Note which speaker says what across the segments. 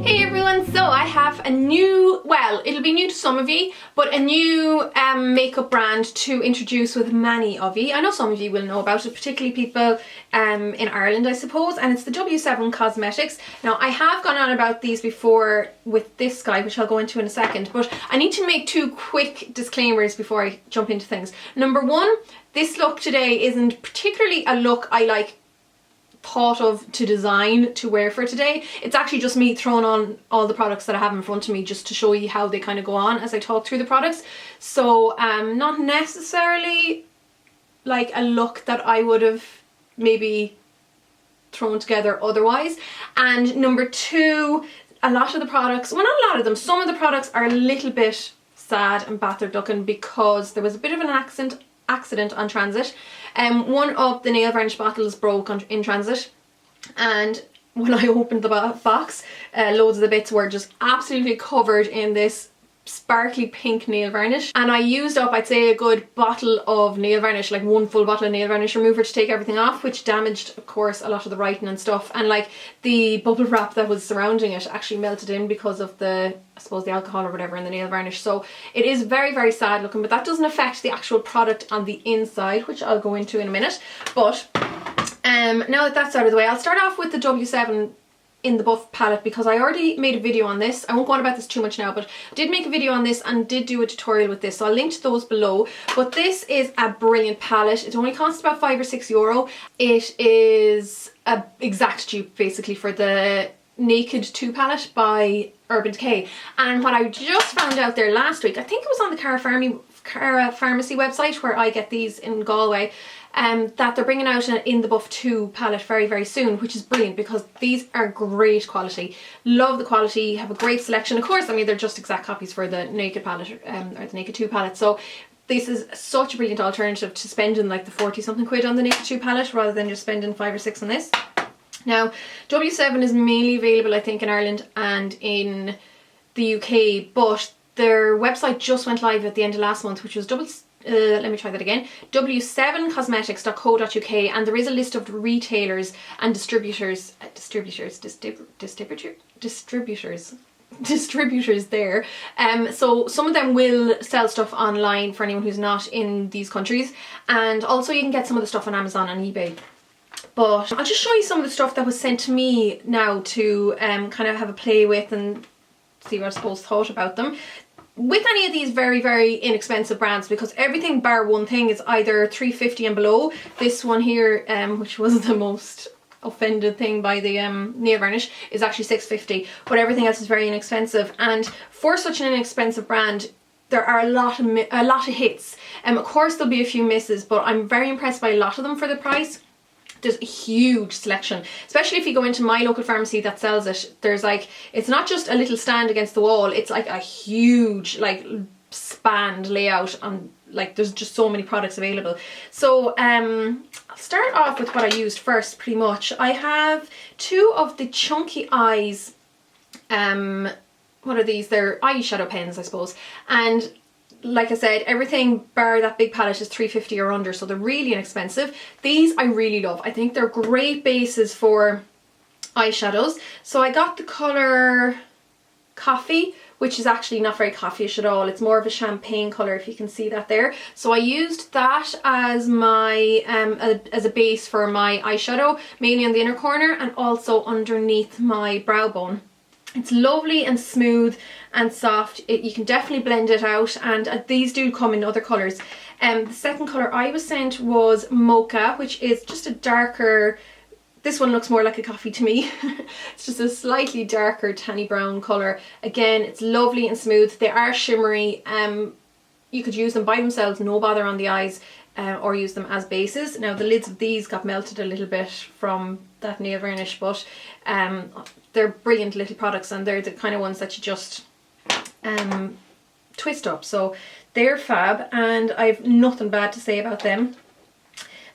Speaker 1: Hey everyone, so I have a new, well, it'll be new to some of you, but a new makeup brand to introduce with many of you. I know some of you will know about it, particularly people in Ireland, I suppose, and it's the W7 Cosmetics. Now, I have gone on about these before with this guy, which I'll go into in a second, but I need to make two quick disclaimers before I jump into things. Number one, this look today isn't particularly a look I thought of to design to wear for today. It's actually just me throwing on all the products that I have in front of me just to show you how they kind of go on as I talk through the products. So not necessarily like a look that I would have maybe thrown together otherwise. And number two, a lot of the products, well, not a lot of them, some of the products are a little bit sad and battered looking because there was a bit of an accident on transit. One of the nail varnish bottles broke in transit, and when I opened the box, loads of the bits were just absolutely covered in this sparkly pink nail varnish, and I used up, I'd say, a good bottle of nail varnish, like one full bottle of nail varnish remover to take everything off, which damaged, of course, a lot of the writing and stuff, and like the bubble wrap that was surrounding it actually melted in because of the, I suppose, the alcohol or whatever in the nail varnish. So it is very, very sad looking, but that doesn't affect the actual product on the inside, which I'll go into in a minute. But now that that's out of the way, I'll start off with the W7 in the Buff palette because I already made a video on this. I won't go on about this too much now, but I did make a video on this and did do a tutorial with this, so I'll link to those below. But this is a brilliant palette. It only costs about €5 or €6. It is a exact dupe basically for the Naked 2 palette by Urban Decay. And what I just found out there last week, I think it was on the Cara Pharmacy website where I get these in Galway, that they're bringing out an In the Buff 2 palette very, very soon, which is brilliant because these are great quality. Love the quality, have a great selection. Of course, I mean, they're just exact copies for the Naked palette, or the Naked 2 palette. So this is such a brilliant alternative to spending like the 40 something quid on the Naked 2 palette rather than just spending 5 or 6 on this. Now, W7 is mainly available, I think, in Ireland and in the UK, but their website just went live at the end of last month, which was w7cosmetics.co.uk, and there is a list of retailers and distributors there. So some of them will sell stuff online for anyone who's not in these countries, and also you can get some of the stuff on Amazon and eBay. But I'll just show you some of the stuff that was sent to me now to kind of have a play with and see what I suppose thought about them. With any of these very, very inexpensive brands, because everything bar one thing is either $3.50 and below. This one here, which was the most offended thing by the nail varnish, is actually $6.50, but everything else is very inexpensive. And for such an inexpensive brand, there are a lot of hits. Of course there'll be a few misses, but I'm very impressed by a lot of them for the price. There's a huge selection, especially if you go into my local pharmacy that sells it. There's like, it's not just a little stand against the wall, it's like a huge like spanned layout, and like there's just so many products available. So I'll start off with what I used first pretty much. I have two of the Chunky Eyes, what are these? They're eyeshadow pens, I suppose, and like I said, everything bar that big palette is $3.50 or under, so they're really inexpensive. These I really love. I think they're great bases for eyeshadows. So I got the colour Coffee, which is actually not very coffee-ish at all. It's more of a champagne colour, if you can see that there. So I used that as my as a base for my eyeshadow, mainly on the inner corner and also underneath my brow bone. It's lovely and smooth and soft. You can definitely blend it out, and these do come in other colours. The second colour I was sent was Mocha, which is just a darker, this one looks more like a coffee to me. It's just a slightly darker tanny brown colour. Again, it's lovely and smooth. They are shimmery. You could use them by themselves, no bother on the eyes, or use them as bases. Now the lids of these got melted a little bit from that nail varnish, but they're brilliant little products, and they're the kind of ones that you just twist up. So they're fab, and I've nothing bad to say about them.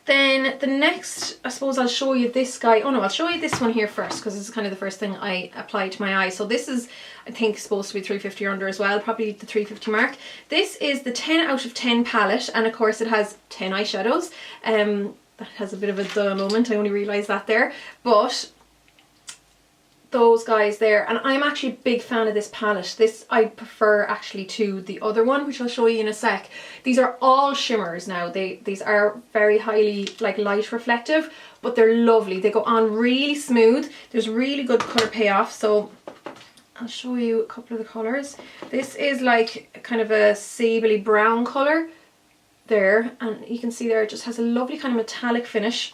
Speaker 1: Then the next, I suppose I'll show you this guy. Oh no, I'll show you this one here first, because this is kind of the first thing I applied to my eyes. So this is, I think, supposed to be $3.50 or under as well, probably the $3.50 mark. This is the 10 out of 10 palette, and of course it has 10 eyeshadows. that has a bit of a duh moment. I only realised that there. But those guys there, and I'm actually a big fan of this palette. This I prefer actually to the other one, which I'll show you in a sec. These are all shimmers now. These are very highly like light reflective, but they're lovely. They go on really smooth. There's really good colour payoff. So I'll show you a couple of the colours. This is like kind of a sably brown colour there, and you can see there it just has a lovely kind of metallic finish,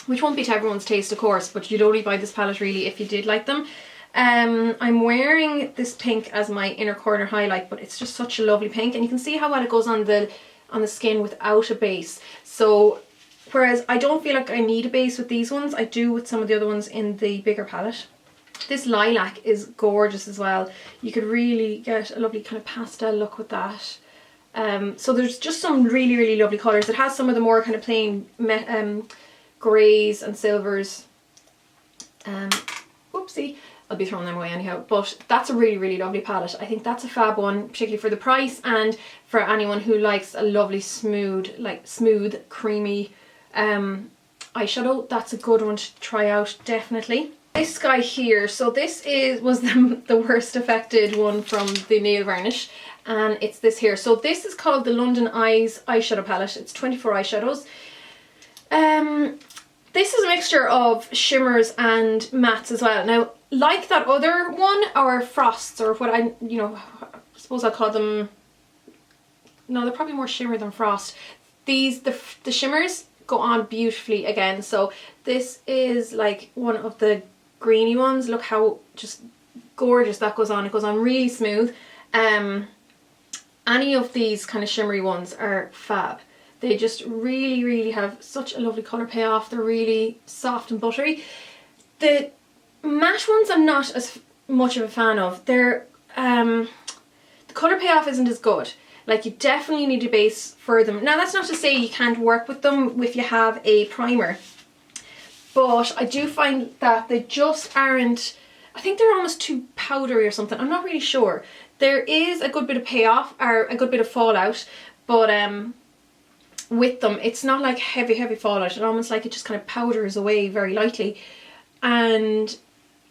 Speaker 1: which won't be to everyone's taste of course, but you'd only buy this palette really if you did like them. I'm wearing this pink as my inner corner highlight, but it's just such a lovely pink, and you can see how well it goes on the skin without a base. So whereas I don't feel like I need a base with these ones, I do with some of the other ones in the bigger palette. This lilac is gorgeous as well. You could really get a lovely kind of pastel look with that. So there's just some really, really lovely colours. It has some of the more kind of plain greys and silvers. Whoopsie, I'll be throwing them away anyhow. But that's a really, really lovely palette. I think that's a fab one, particularly for the price and for anyone who likes a lovely smooth, creamy eyeshadow. That's a good one to try out, definitely. This guy here, so this was the worst affected one from the nail varnish, and it's this here. So this is called the London Eyes eyeshadow palette. It's 24 eyeshadows. This is a mixture of shimmers and mattes as well. Now, like that other one, or frosts, or what I suppose I'll call them. No, they're probably more shimmer than frost. The shimmers go on beautifully again. So this is like one of the greeny ones. Look how just gorgeous that goes on. It goes on really smooth. Any of these kind of shimmery ones are fab. They just really, really have such a lovely colour payoff. They're really soft and buttery. The matte ones I'm not as much of a fan of. They're the colour payoff isn't as good. Like, you definitely need a base for them. Now, that's not to say you can't work with them if you have a primer, but I do find that they just aren't, I think they're almost too powdery or something. I'm not really sure. There is a good bit of payoff, or a good bit of fallout, but with them it's not like heavy fallout. It's almost like it just kind of powders away very lightly, and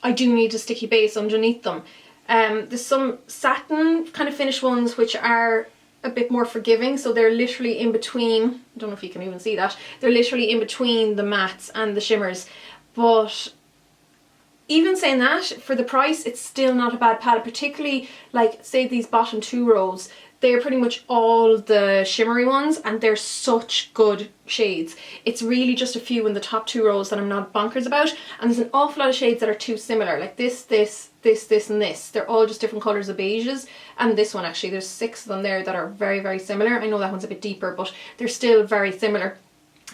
Speaker 1: I do need a sticky base underneath them. There's some satin kind of finish ones which are a bit more forgiving, so they're literally in between. I don't know if you can even see that. They're literally in between the mattes and the shimmers, but even saying that, for the price it's still not a bad palette. Particularly like, say, these bottom two rows, they're pretty much all the shimmery ones, and they're such good shades. It's really just a few in the top two rows that I'm not bonkers about, and there's an awful lot of shades that are too similar, like this, and this. They're all just different colours of beiges, and this one actually, there's 6 of them there that are very, very similar. I know that one's a bit deeper, but they're still very similar.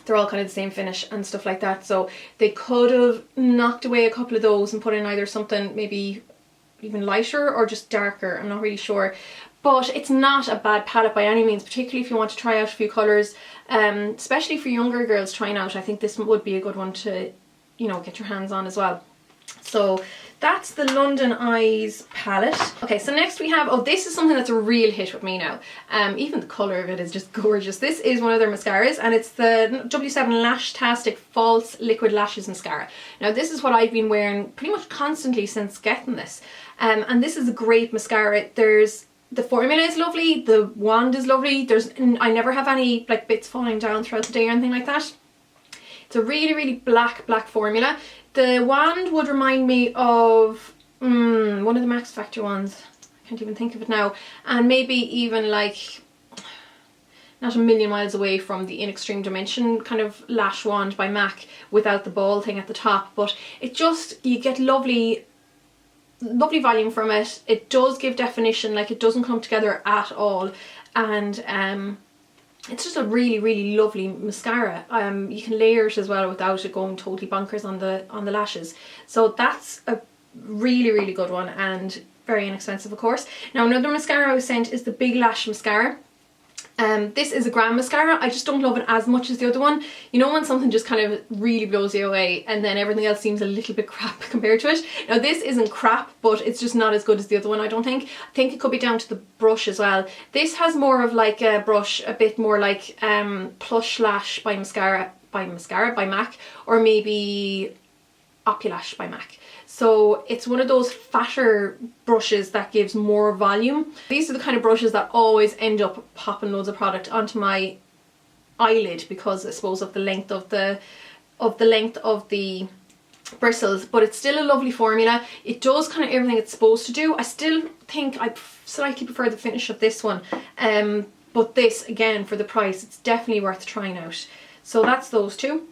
Speaker 1: They're all kind of the same finish and stuff like that, so they could have knocked away a couple of those and put in either something maybe even lighter or just darker. I'm not really sure. But it's not a bad palette by any means, particularly if you want to try out a few colours, especially for younger girls trying out. I think this would be a good one to, get your hands on as well. So that's the London Eyes palette. Okay, so next we have, this is something that's a real hit with me now. Even the colour of it is just gorgeous. This is one of their mascaras, and it's the W7 Lashtastic False Liquid Lashes Mascara. Now, this is what I've been wearing pretty much constantly since getting this. And this is a great mascara. The formula is lovely, the wand is lovely. I never have any like bits falling down throughout the day or anything like that. It's a really, really black formula. The wand would remind me of one of the Max Factor ones. I can't even think of it now. And maybe even like not a million miles away from the In Extreme Dimension kind of lash wand by MAC without the ball thing at the top. But it just, you get lovely volume from it. It does give definition, like it doesn't come together at all, and it's just a really, really lovely mascara. You can layer it as well without it going totally bonkers on the lashes. So that's a really, really good one, and very inexpensive, of course. Now, another mascara I was sent is the Big Lash Mascara. This is a gram mascara. I just don't love it as much as the other one. You know when something just kind of really blows you away and then everything else seems a little bit crap compared to it? Now, this isn't crap, but it's just not as good as the other one, I don't think. I think it could be down to the brush as well. This has more of like a brush, a bit more like Plush Lash by by MAC, or maybe Affliate by MAC. So it's one of those fatter brushes that gives more volume. These are the kind of brushes that always end up popping loads of product onto my eyelid because I suppose of the length of the bristles, but it's still a lovely formula. It does kind of everything it's supposed to do. I still think I slightly prefer the finish of this one, but this, again, for the price, it's definitely worth trying out. So that's those two.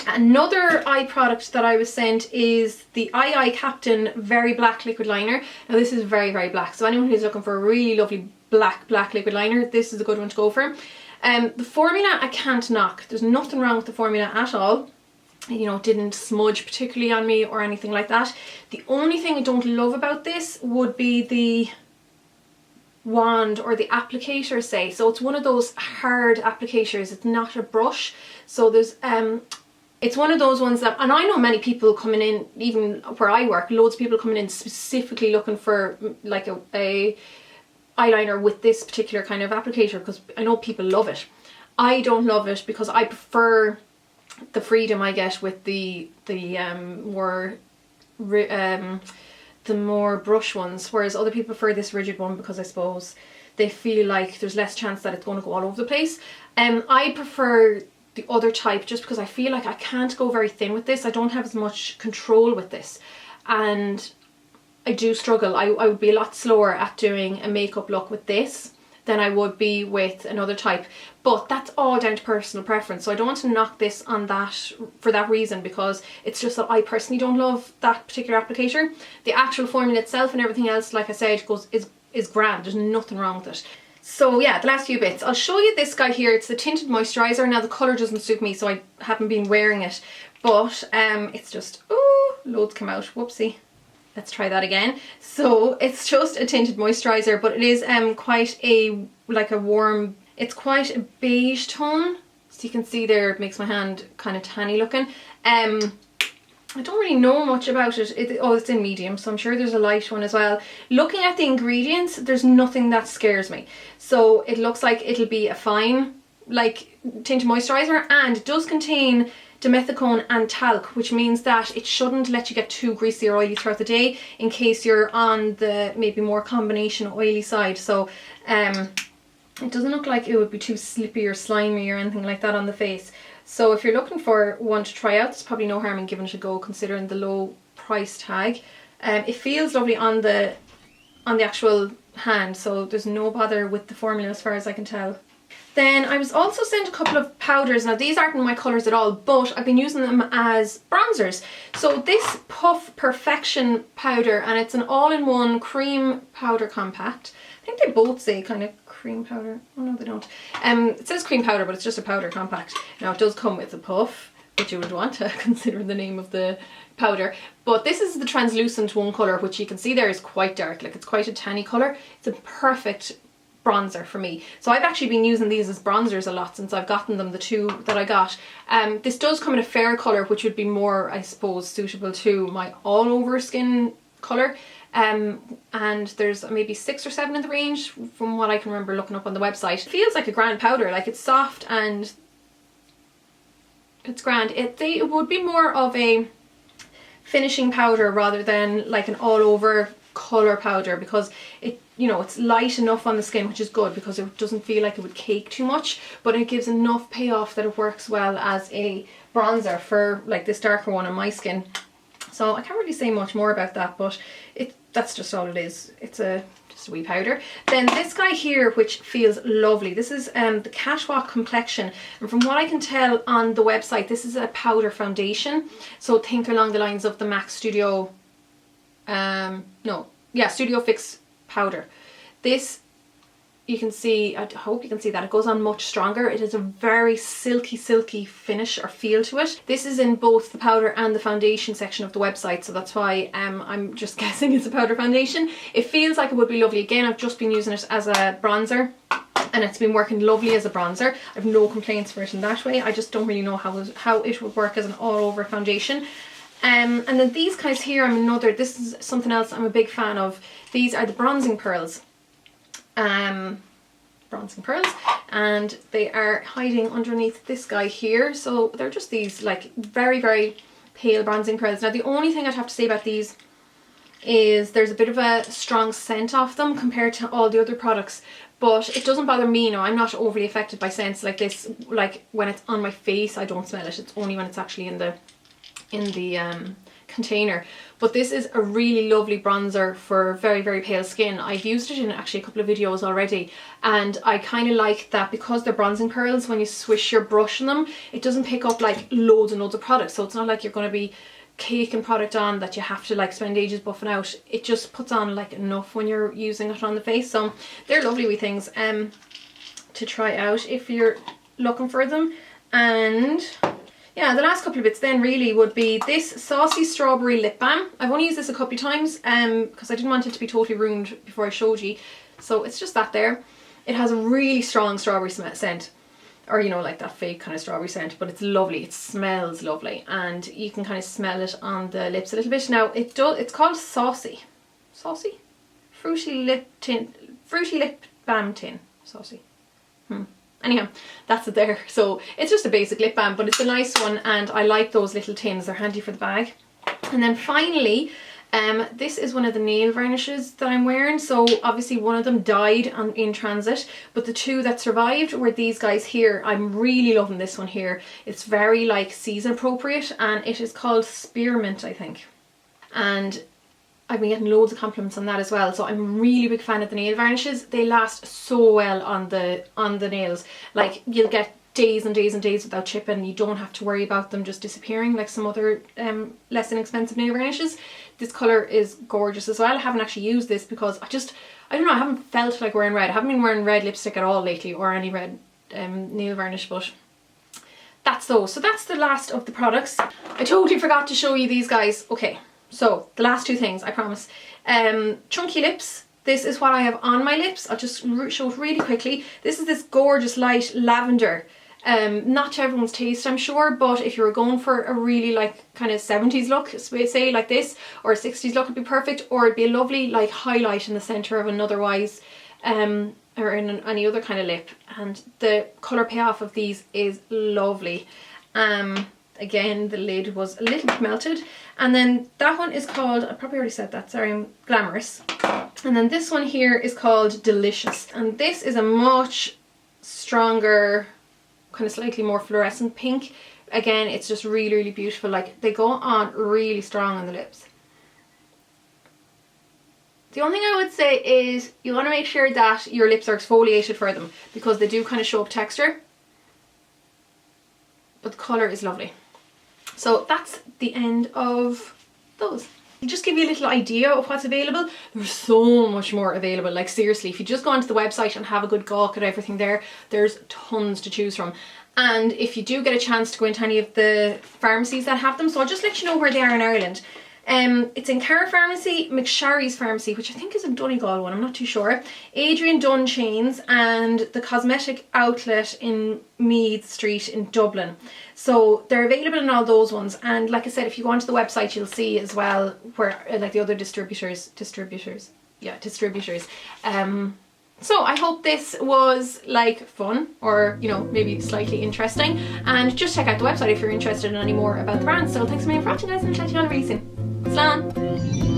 Speaker 1: Another eye product that I was sent is the Eye Captain Very Black Liquid Liner. Now this is very, very black, so anyone who's looking for a really lovely black liquid liner, this is a good one to go for. The formula I can't knock. There's nothing wrong with the formula at all. You know, it didn't smudge particularly on me or anything like that. The only thing I don't love about this would be the wand or the applicator, say. So it's one of those hard applicators, it's not a brush. So there's it's one of those ones that, and I know many people coming in, even where I work, loads of people coming in specifically looking for like a eyeliner with this particular kind of applicator, because I know people love it. I don't love it because I prefer the freedom I get with the more brush ones, whereas other people prefer this rigid one because I suppose they feel like there's less chance that it's going to go all over the place. I prefer the other type just because I feel like I can't go very thin with this. I don't have as much control with this, and I do struggle. I would be a lot slower at doing a makeup look with this than I would be with another type, but that's all down to personal preference. So I don't want to knock this on that for that reason, because it's just that I personally don't love that particular applicator. The actual formula itself and everything else, like I said, is grand. There's nothing wrong with it. So yeah, the last few bits. I'll show you this guy here. It's the Tinted Moisturizer. Now the colour doesn't suit me, so I haven't been wearing it, but it's just, oh, loads come out, whoopsie. Let's try that again. So it's just a tinted moisturizer, but it is quite a, like a warm, it's quite a beige tone. So you can see there, it makes my hand kind of tanny looking. I don't really know much about it. It's in medium, so I'm sure there's a light one as well. Looking at the ingredients, there's nothing that scares me. So it looks like it'll be a fine, like, tinted moisturizer, and it does contain dimethicone and talc, which means that it shouldn't let you get too greasy or oily throughout the day, in case you're on the maybe more combination oily side. So it doesn't look like it would be too slippy or slimy or anything like that on the face. So if you're looking for one to try out, there's probably no harm in giving it a go considering the low price tag. It feels lovely on the actual hand, so there's no bother with the formula as far as I can tell. Then I was also sent a couple of powders. Now these aren't in my colours at all, but I've been using them as bronzers. So this Puff Perfection powder, and it's an all-in-one cream powder compact. I think they both say kind of cream powder. Oh no, they don't. It says cream powder, but it's just a powder compact. Now it does come with a puff, which you would want to consider the name of the powder. But this is the translucent one colour, which you can see there is quite dark. Like, it's quite a tanny colour. It's a perfect bronzer for me. So I've actually been using these as bronzers a lot since I've gotten them, the two that I got. This does come in a fair colour, which would be more, I suppose, suitable to my all over skin colour. And there's maybe 6 or 7 in the range from what I can remember looking up on the website. It feels like a grand powder, like it's soft and it's grand. It would be more of a finishing powder rather than like an all over colour powder, because it, you know, it's light enough on the skin, which is good because it doesn't feel like it would cake too much, but it gives enough payoff that it works well as a bronzer for like this darker one on my skin. So I can't really say much more about that, but that's just all it is. It's just a wee powder. Then this guy here, which feels lovely. This is the Catwalk Complexion, and from what I can tell on the website, this is a powder foundation. So think along the lines of the MAC Studio, Studio Fix powder. This, you can see, I hope you can see that it goes on much stronger. It has a very silky finish or feel to it. This is in both the powder and the foundation section of the website, so that's why I'm just guessing it's a powder foundation. It feels like it would be lovely. Again, I've just been using it as a bronzer, and it's been working lovely as a bronzer. I've no complaints for it in that way. I just don't really know how it would work as an all-over foundation. And then these guys here, this is something else I'm a big fan of. These are the Bronzing Pearls. Bronzing bronzing pearls, and they are hiding underneath this guy here. So they're just these like very, very pale bronzing pearls. Now the only thing I'd have to say about these is there's a bit of a strong scent off them compared to all the other products, but it doesn't bother me. No, I'm not overly affected by scents like this. Like when it's on my face, I don't smell it. It's only when it's actually in the container. But this is a really lovely bronzer for very, very pale skin. I've used it in actually a couple of videos already, and I kind of like that because they're bronzing pearls. When you swish your brush in them, it doesn't pick up like loads and loads of products, so it's not like you're going to be caking product on that you have to like spend ages buffing out. It just puts on like enough when you're using it on the face. So they're lovely wee things to try out if you're looking for them. And yeah, the last couple of bits then really would be this Saucy Strawberry Lip Balm. I've only used this a couple of times because I didn't want it to be totally ruined before I showed you. So it's just that there. It has a really strong strawberry scent, or you know, like that fake kind of strawberry scent, but it's lovely. It smells lovely, and you can kind of smell it on the lips a little bit. Now it's called Saucy Fruity Lip Balm Tin. Saucy. Anyhow, that's it there. So it's just a basic lip balm, but it's a nice one, and I like those little tins. They're handy for the bag. And then finally, this is one of the nail varnishes that I'm wearing. So obviously one of them died in transit, but the two that survived were these guys here. I'm really loving this one here. It's very like season appropriate, and it is called Spearmint, I think. And I've been getting loads of compliments on that as well. So I'm a really big fan of the nail varnishes. They last so well on the nails. Like you'll get days and days and days without chipping. You don't have to worry about them just disappearing like some other less inexpensive nail varnishes. This colour is gorgeous as well. I haven't actually used this because I don't know, I haven't felt like wearing red. I haven't been wearing red lipstick at all lately, or any red nail varnish, but that's those. So that's the last of the products. I totally forgot to show you these guys. Okay. So the last two things, I promise. Chunky lips. This is what I have on my lips. I'll just show it really quickly. This is this gorgeous light lavender. Not to everyone's taste, I'm sure, but if you were going for a really like kind of 70s look, say like this, or a 60s look would be perfect, or it'd be a lovely like highlight in the centre of an otherwise or in any other kind of lip. And the colour payoff of these is lovely. Again, the lid was a little bit melted. And then that one is called, I probably already said that, sorry, I'm Glamorous. And then this one here is called Delicious. And this is a much stronger, kind of slightly more fluorescent pink. Again, it's just really, really beautiful. Like, they go on really strong on the lips. The only thing I would say is you want to make sure that your lips are exfoliated for them, because they do kind of show up texture. But the colour is lovely. So that's the end of those. To just give you a little idea of what's available, there's so much more available. Like seriously, if you just go onto the website and have a good gawk at everything there, there's tons to choose from. And if you do get a chance to go into any of the pharmacies that have them, so I'll just let you know where they are in Ireland. It's in Cara Pharmacy, Mascaras Pharmacy, which I think is a Donegal one, I'm not too sure, Adrian Dunn Chains, and the Cosmetic Outlet in Meath Street in Dublin. So they're available in all those ones, and like I said, if you go onto the website you'll see as well where like the other distributors. So I hope this was like fun, or you know, maybe slightly interesting, and just check out the website if you're interested in any more about the brand. So thanks a million for watching guys, and I'll chat to you all really soon. Slán!